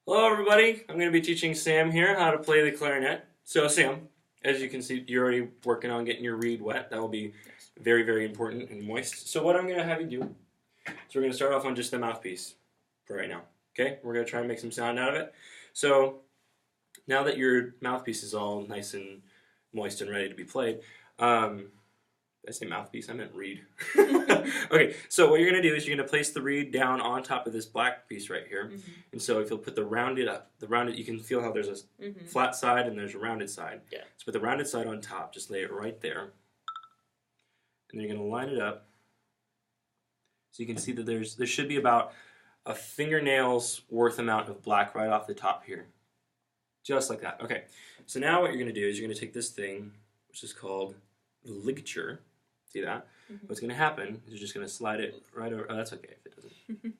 Hello everybody, I'm going to be teaching Sam here how to play the clarinet. So Sam, as you can see, you're already working on getting your reed wet. That will be very, very important and moist. So what I'm going to have you do is we're going to start off on just the mouthpiece for right now. Okay, we're going to try and make some sound out of it. So now that your mouthpiece is all nice and moist and ready to be played, did I say mouthpiece? I meant reed. Okay, so what you're going to do is you're going to place the reed down on top of this black piece right here. Mm-hmm. And so if you'll put the rounded, you can feel how there's a flat side and there's a rounded side. Yeah. So put the rounded side on top, just lay it right there. And then you're going to line it up. So you can see that there should be about a fingernail's worth amount of black right off the top here. Just like that. Okay, so now what you're going to do is you're going to take this thing, which is called the ligature. See that? What's going to happen is you're just going to slide it right over. Oh, that's okay if it doesn't.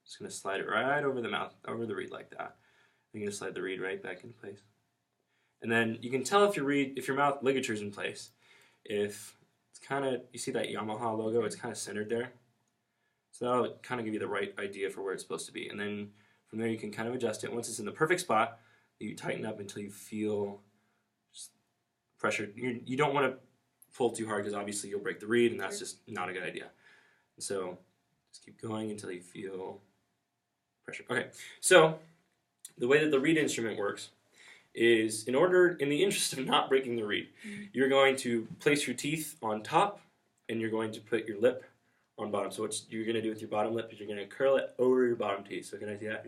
Just going to slide it right over the mouth, over the reed like that. You're going to slide the reed right back into place. And then you can tell if your mouth ligature is in place. If it's kind of, you see that Yamaha logo, it's kind of centered there. So that'll kind of give you the right idea for where it's supposed to be. And then from there you can kind of adjust it. Once it's in the perfect spot, you tighten up until you feel just pressure. You don't want to pull too hard because obviously you'll break the reed, and that's just not a good idea. So just keep going until you feel pressure. Okay, so the way that the reed instrument works is in the interest of not breaking the reed, you're going to place your teeth on top and you're going to put your lip on bottom. So what you're going to do with your bottom lip is you're going to curl it over your bottom teeth. So can I see that?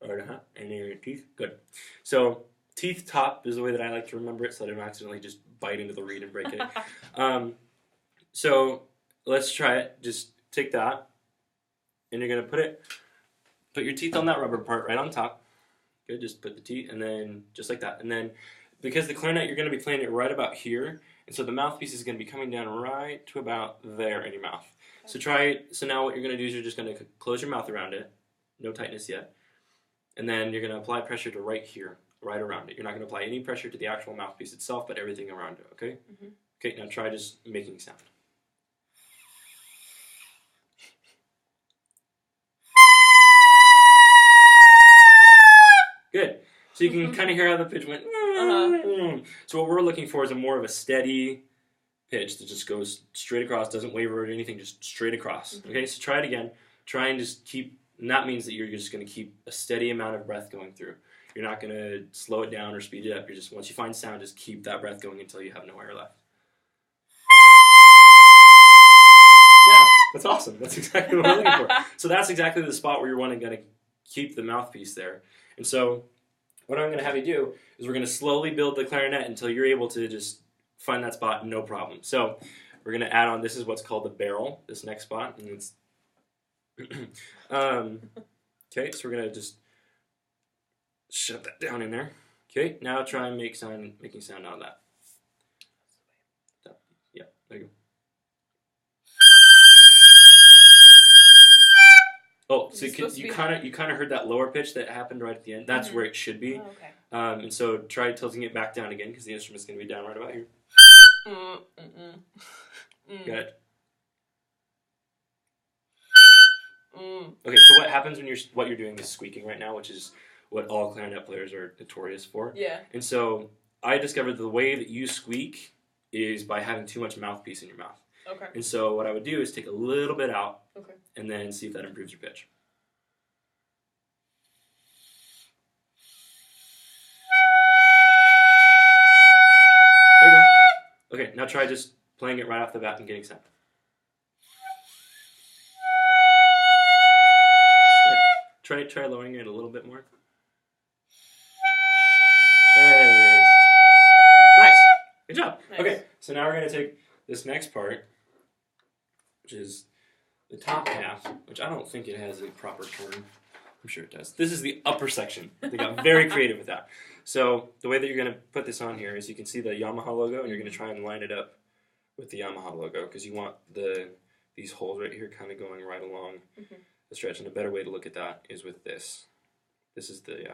And then your teeth. Good. So teeth top is the way that I like to remember it so that I don't accidentally just bite into the reed and break it. So let's try it. Just take that and you're going to put your teeth on that rubber part right on top. Good, just put the teeth and then just like that. And then because the clarinet, you're going to be playing it right about here. And so the mouthpiece is going to be coming down right to about there in your mouth. So so now what you're going to do is you're just going to close your mouth around it. No tightness yet. And then you're going to apply pressure to right here, right around it. You're not going to apply any pressure to the actual mouthpiece itself, but everything around it, okay? Okay, now try just making sound. Good. So you can kind of hear how the pitch went. So what we're looking for is more of a steady pitch that just goes straight across, doesn't waver or anything, just straight across. Okay, so try it again. Try and just keep, and that means that you're just going to keep a steady amount of breath going through. You're not going to slow it down or speed it up. You're just, once you find sound, just keep that breath going until you have no air left. Yeah, that's awesome. That's exactly what we're looking for. So that's exactly the spot where you're going to keep the mouthpiece there. And so what I'm going to have you do is we're going to slowly build the clarinet until you're able to just find that spot, no problem. So we're going to add on, this is what's called the barrel, this next spot. And it's okay, so we're going to just shut that down in there. Okay, now try and making sound out of that. Yeah, there you go. Oh, so you kind of heard that lower pitch that happened right at the end. That's where it should be. Oh, okay. And so try tilting it back down again because the instrument's going to be down right about here. Good. Okay, so what happens when what you're doing is squeaking right now, which is what all clarinet players are notorious for. Yeah. And so I discovered the way that you squeak is by having too much mouthpiece in your mouth. Okay. And so what I would do is take a little bit out. Okay. And then see if that improves your pitch. There you go. Okay, now try just playing it right off the bat and getting sound. Try lowering it a little bit more. Hey. Nice. Good job. Nice. Okay, so now we're going to take this next part, which is the top half, which I don't think it has a proper term. I'm sure it does. This is the upper section. They got very creative with that. So the way that you're going to put this on here is you can see the Yamaha logo, and you're going to try and line it up with the Yamaha logo because you want these holes right here kind of going right along the stretch. And a better way to look at that is with this. This is the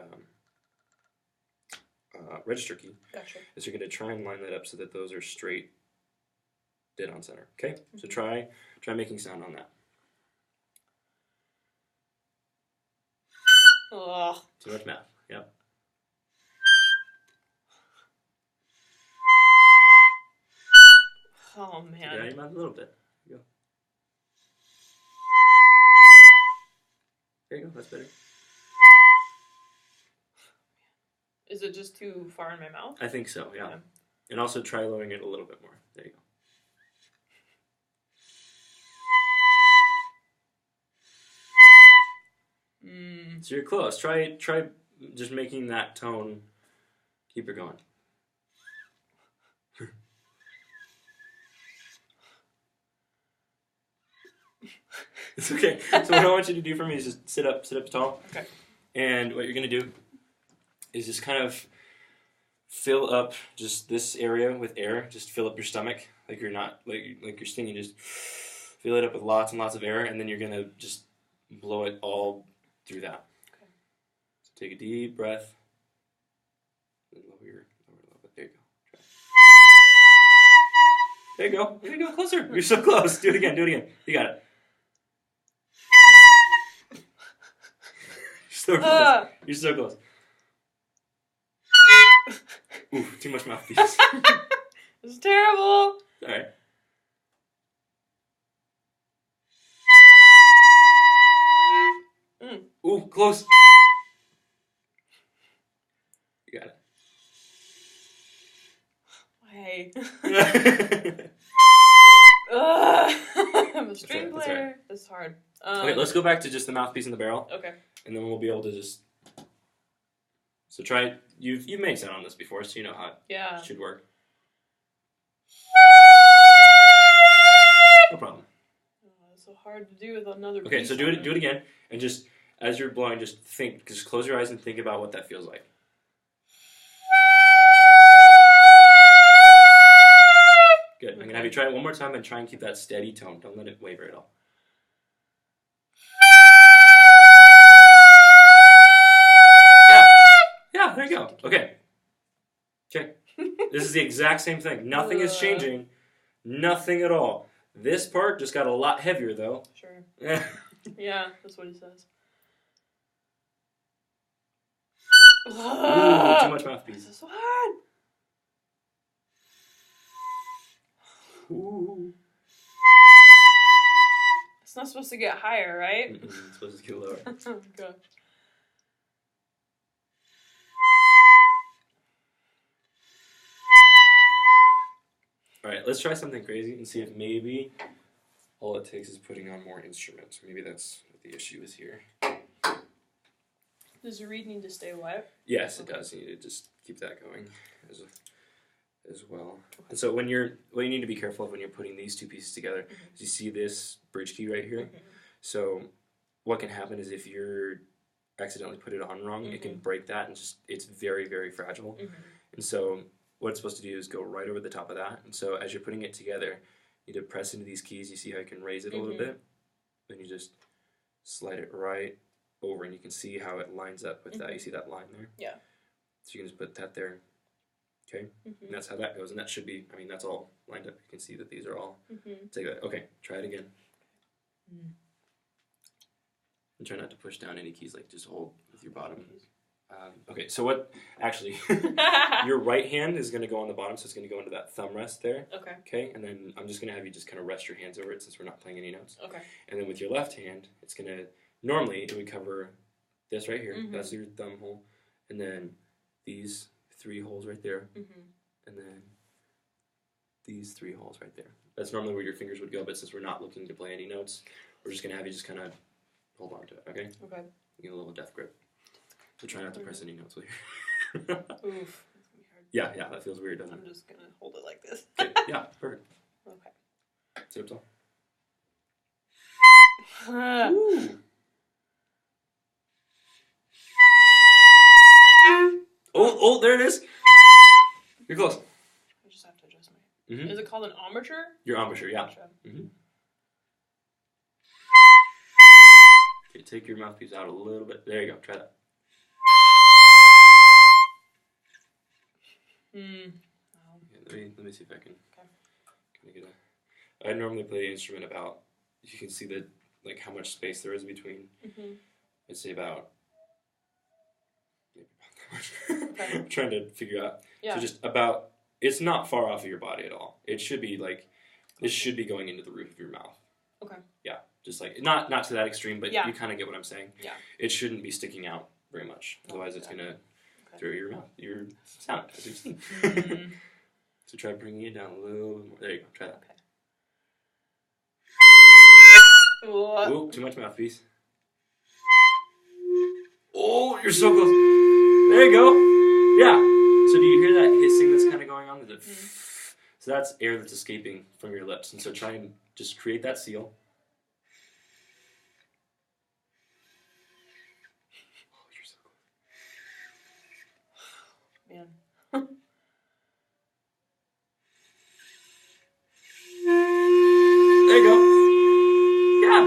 register key. Gotcha. Is you're going to try and line that up so that those are straight, dead on center. Okay, so try making sound on that. Oh. Too much mouth. Yep. Oh, Get out of man. your mouth a little bit. There you go. There you go. That's better. Is it just too far in my mouth? I think so, yeah. And also try lowering it a little bit more. There you go. So you're close. Try just making that tone. Keep it going. It's okay. So what I want you to do for me is just sit up tall. Okay. And what you're gonna do is just kind of fill up just this area with air. Just fill up your stomach like you're not like you're singing. Just fill it up with lots and lots of air, and then you're gonna just blow it all through that. Okay. So take a deep breath. And lower a little bit. There you go. Try. There you go. There you go. Closer. You're so close. Do it again. Do it again. You got it. You're so close. You're so close. Ooh, too much mouthpiece. This is terrible. Alright. Ooh, close. You got Hey. it. I'm a string That's player. It's hard. Okay, let's go back to just the mouthpiece and the barrel. Okay. And then we'll be able to just... So try it. You've made sound on this before, so you know how it should work. No problem. It's so hard to do with another Okay, piece so do on it again, and just as you're blowing, just close your eyes and think about what that feels like. Good. I'm gonna have you try it one more time and try and keep that steady tone. Don't let it waver at all. Yeah, there you go. Okay. This is the exact same thing. Nothing is changing. Nothing at all. This part just got a lot heavier, though. Sure. Yeah, that's what he says. Ooh, too much mouthpiece. This is so hard. Ooh. It's not supposed to get higher, right? It's supposed to get lower. Oh, gosh. Alright, let's try something crazy and see if maybe all it takes is putting on more instruments. Maybe that's what the issue is here. Does your reed need to stay wet? Yes, it does. You need to just keep that going as well. And so what you need to be careful of when you're putting these two pieces together is you see this bridge key right here. So what can happen is if you're accidentally put it on wrong, it can break that, and it's very, very fragile. And so what it's supposed to do is go right over the top of that. And so as you're putting it together, you need to press into these keys. You see how you can raise it a little bit? Then you just slide it right over, and you can see how it lines up with that. You see that line there? Yeah. So you can just put that there. Okay? And that's how that goes. And that should be, I mean, that's all lined up. You can see that these are all together. Okay, try it again. And try not to push down any keys, like just hold with your bottom. Okay, so what, actually, your right hand is going to go on the bottom, so it's going to go into that thumb rest there. Okay. Okay, and then I'm just going to have you just kind of rest your hands over it since we're not playing any notes. Okay. And then with your left hand, it's going to, normally it would cover this right here, that's your thumb hole, and then these 3 holes right there, and then these 3 holes right there. That's normally where your fingers would go, but since we're not looking to play any notes, we're just going to have you just kind of hold on to it, okay? Okay. Get a little death grip. So try not to press any notes with Oof. That's gonna be hard. Yeah, that feels weird, doesn't I'm just gonna hold it like this. it? Okay, yeah, perfect. Okay. Sit up tall. Ooh. Oh, there it is. You're close. I just have to adjust my... Is it called an embouchure? Your embouchure, yeah. Okay, take your mouthpiece out a little bit. There you go. Try that. Yeah, let me see if I can kind of get a... I normally play the instrument about... You can see how much space there is between... I'd say about Okay. I'm trying to figure out. Yeah. So just about, it's not far off of your body at all. It should be like, this should be going into the roof of your mouth. Okay. Yeah, just like, not to that extreme, but Yeah. you kind of get what I'm saying. Yeah. It shouldn't be sticking out very much. Otherwise it's going to through your mouth, your sound, as you've seen. Mm-hmm. So try bringing it down a little bit more. There you go, try that. Okay. Ooh, too much mouthpiece. Oh, you're so close. There you go. Yeah. So do you hear that hissing that's kind of going on? So that's air that's escaping from your lips. And so try and just create that seal. Oh, you're so close. Man. There you go. Yeah.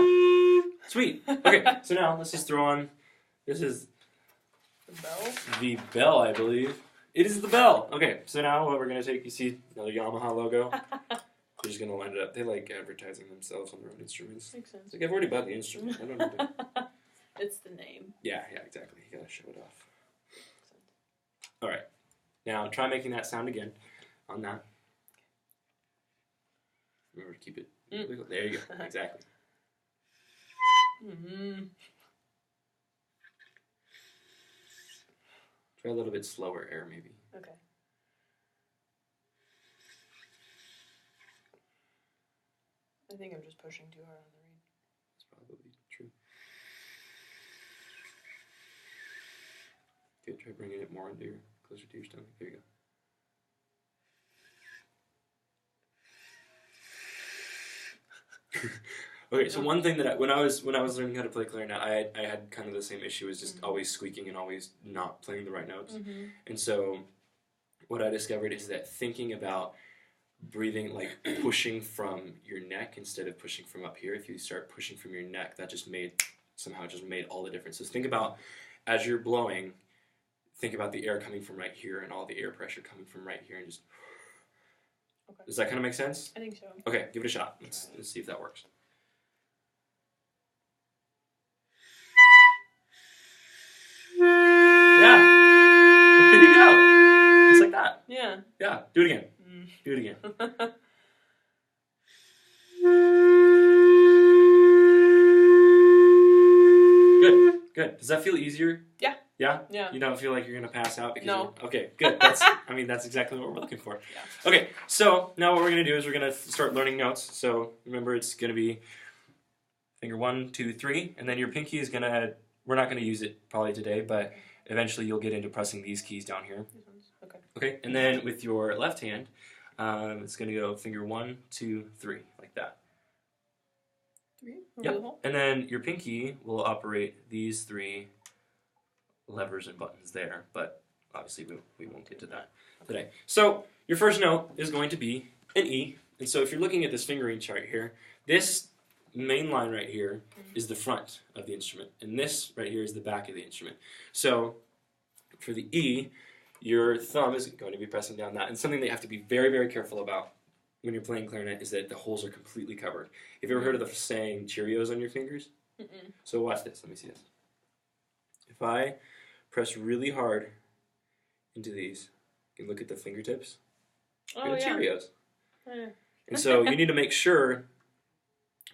Sweet. Okay, so now let's just throw on, this is The bell? the bell, I believe. It is the bell. Okay, so now what we're going to take, you see another Yamaha logo. We're just going to line it up. They like advertising themselves on their own instruments. Makes sense. It's like, I've already bought the instrument. I don't know. It's the name. Yeah, exactly. You got to show it off. All right. Now try making that sound again on that. Remember to keep it. There you go. Exactly. Mm-hmm. Try a little bit slower air, maybe. Okay. I think I'm just pushing too hard on the reed. That's probably true. Good. Try bringing it more into closer to your stomach. There you go. Okay, so one thing that when I was learning how to play clarinet, I had kind of the same issue, was just always squeaking and always not playing the right notes. Mm-hmm. And so what I discovered is that thinking about breathing, like pushing from your neck instead of pushing from up here, if you start pushing from your neck, that just made all the difference. So think about, as you're blowing, think about the air coming from right here and all the air pressure coming from right here, and just... Okay. Does that kind of make sense? I think so. Okay, give it a shot. Let's see if that works. Yeah. There you go. Just like that. Yeah. Yeah. Do it again. Do it again. Good. Good. Does that feel easier? Yeah. Yeah? Yeah. You don't feel like you're going to pass out? Because No. Okay, good. That's exactly what we're looking for. Yeah. Okay, so now what we're going to do is we're going to start learning notes. So remember, it's going to be finger 1, 2, 3, and then your pinky is going to, we're not going to use it probably today, but eventually you'll get into pressing these keys down here. Okay. Okay, and then with your left hand, it's going to go finger 1, 2, 3, like that. 3? Yep. And then your pinky will operate these 3 levers and buttons there, but obviously we won't get to that today. So your first note is going to be an E, and so if you're looking at this fingering chart here, this main line right here is the front of the instrument, and this right here is the back of the instrument. So for the E, your thumb is going to be pressing down that, and something that you have to be very, very careful about when you're playing clarinet is that the holes are completely covered. Have you ever heard of the saying Cheerios on your fingers? Mm-mm. So watch this. Let me see this. If I press really hard into these, you can look at the fingertips. Oh, They're yeah. Cheerios. Yeah. And so you need to make sure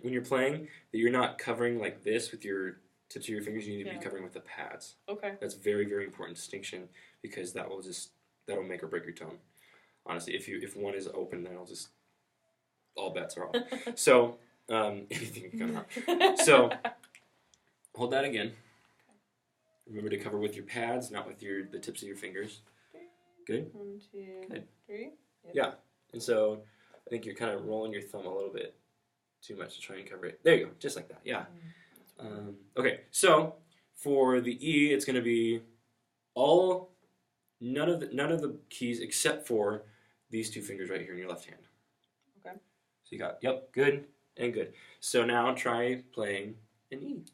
when you're playing that you're not covering like this with your tips of your fingers. You need to be covering with the pads. Okay. That's very, very important distinction, because that'll make or break your tone. Honestly, if one is open, then all bets are off. So anything can come out. So hold that again. Remember to cover with your pads, not with the tips of your fingers. Good? 1, 2, Good. 3. Yep. Yeah. And so I think you're kind of rolling your thumb a little bit too much to try and cover it. There you go. Just like that. Yeah. Okay. So for the E, it's going to be none of the keys except for these 2 fingers right here in your left hand. Okay. So you got, yep, good and good. So now try playing an E.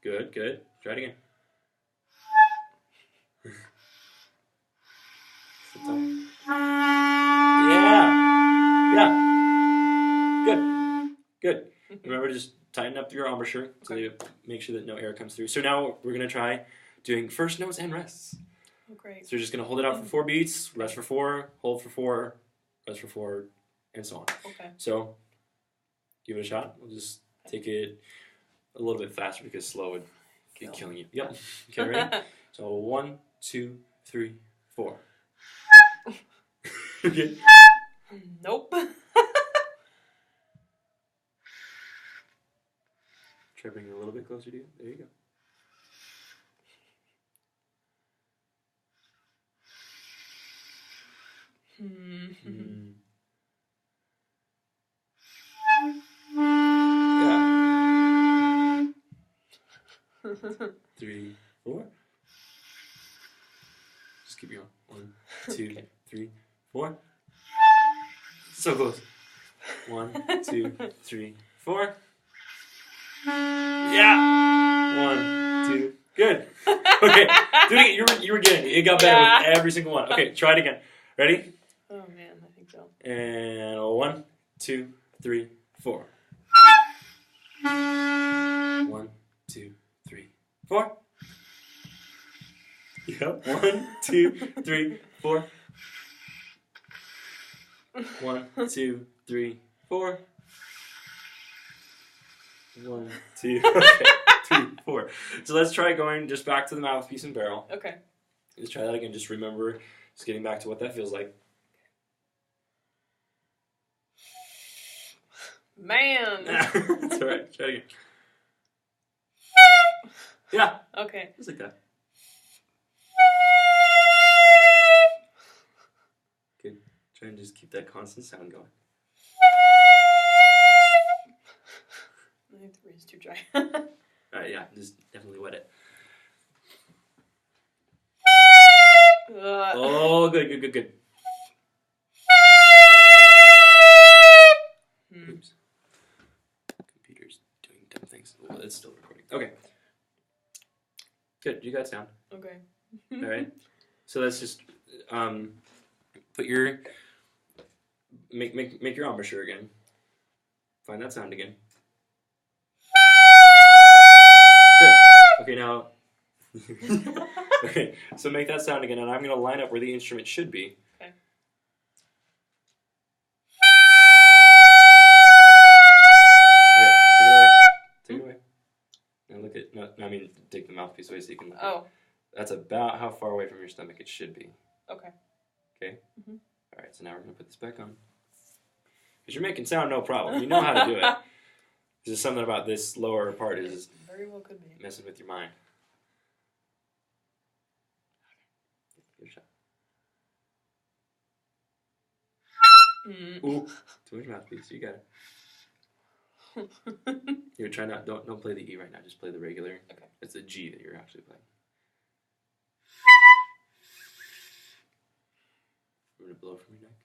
Good, good. Try it again. Yeah. Yeah. Good. Remember, just tighten up your embouchure so you make sure that no air comes through. So now we're going to try doing first notes and rests. Oh, great. So you're just going to hold it out for 4 beats, rest for 4, hold for 4, rest for 4, and so on. Okay. So give it a shot. We'll just take it a little bit faster because slow would be killing you. Yep. Okay, ready? So 1, 2, 3, 4. Okay. Nope. Try bringing it a little bit closer to you. There you go. Yeah. 3, 4. Just keep going. 1, 2, 3, 4. So close. 1, 2, 3, 4. Yeah. 1, 2. Good. Okay. Do it again. You were getting it. It got better with every single one. Okay. Try it again. Ready? Oh man, I think so. And 1, 2, 3, 4. 1, 2, 3, 4. Yep. 1, 2, 3, 4. 1, 2, 3, 4. 1, 2, okay, 3, 4. So let's try going just back to the mouthpiece and barrel. Okay. Let's try that again. Just remember, just getting back to what that feels like. Man. That's all right. Try it again. Yeah. Okay. Just like that. Good. Try and just keep that constant sound going. I think the reed's too dry. Alright, yeah, just definitely wet it. Oh, good. Oops. Computer's doing dumb things. Well, it's still recording. Okay. Good, you got sound. Okay. Alright. So let's just put your make your embouchure again. Find that sound again. Good. Okay, now. Okay, so make that sound again, and I'm going to line up where the instrument should be. Okay. Okay, take it away. Take it away. Now look at. No, I mean, take the mouthpiece away so you can look. Oh. That's about how far away from your stomach it should be. Okay. Okay? Alright, so now we're going to put this back on. Because you're making sound no problem. You know how to do it. There's just something about this lower part is Very well could be. messing with your mind. Give it a shot. Ooh, too much mouthpiece. You got it. You're trying not. Don't play the E right now. Just play the regular. Okay. It's the G that you're actually playing. I'm gonna blow from your neck.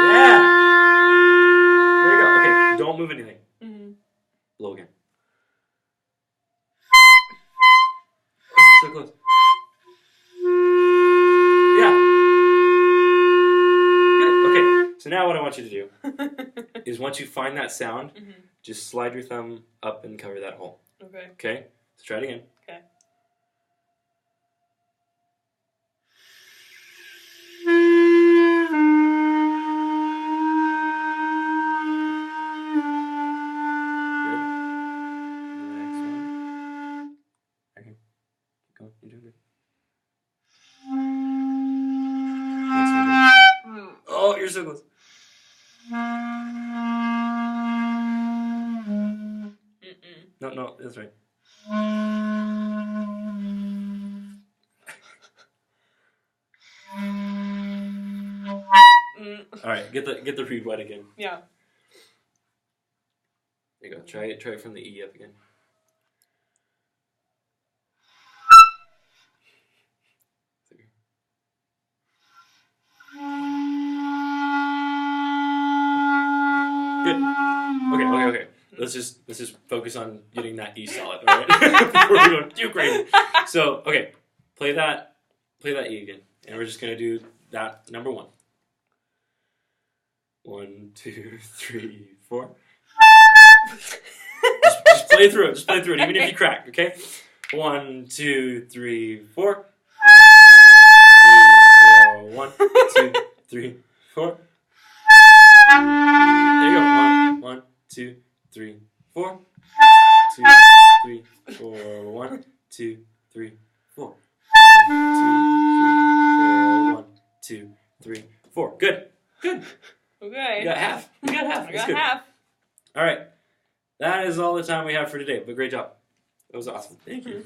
Yeah. There you go. Okay. Don't move anything. Blow again. Oh, so close. Yeah. Good. Okay. So now what I want you to do is once you find that sound, just slide your thumb up and cover that hole. Okay. Okay? Let's try it again. Okay. Good. The next one. Okay. Keep going. You're doing good. Next finger. Oh, you're so close. No, that's right. All right, get the reed wet again. Yeah. There you go. Try it from the E up again. Good. Okay. Let's just focus on getting that E solid, all right? Before we go too crazy. So, okay, play that E again, and we're just gonna do that number 1. 1, 2, 3, 4. just play through it. Just play through it, even if you crack. Okay. 1, 2, 3, 4. 1, 2, 3, 4. There you go. 1, 2, 3, 4. 2, 3, 4. 1, 2, 3, 4. 1, 2, 3, 4. Good. Good. Okay. You got half. You got half. I That's got good. half. All right. That is all the time we have for today. But great job. That was awesome. Thank you.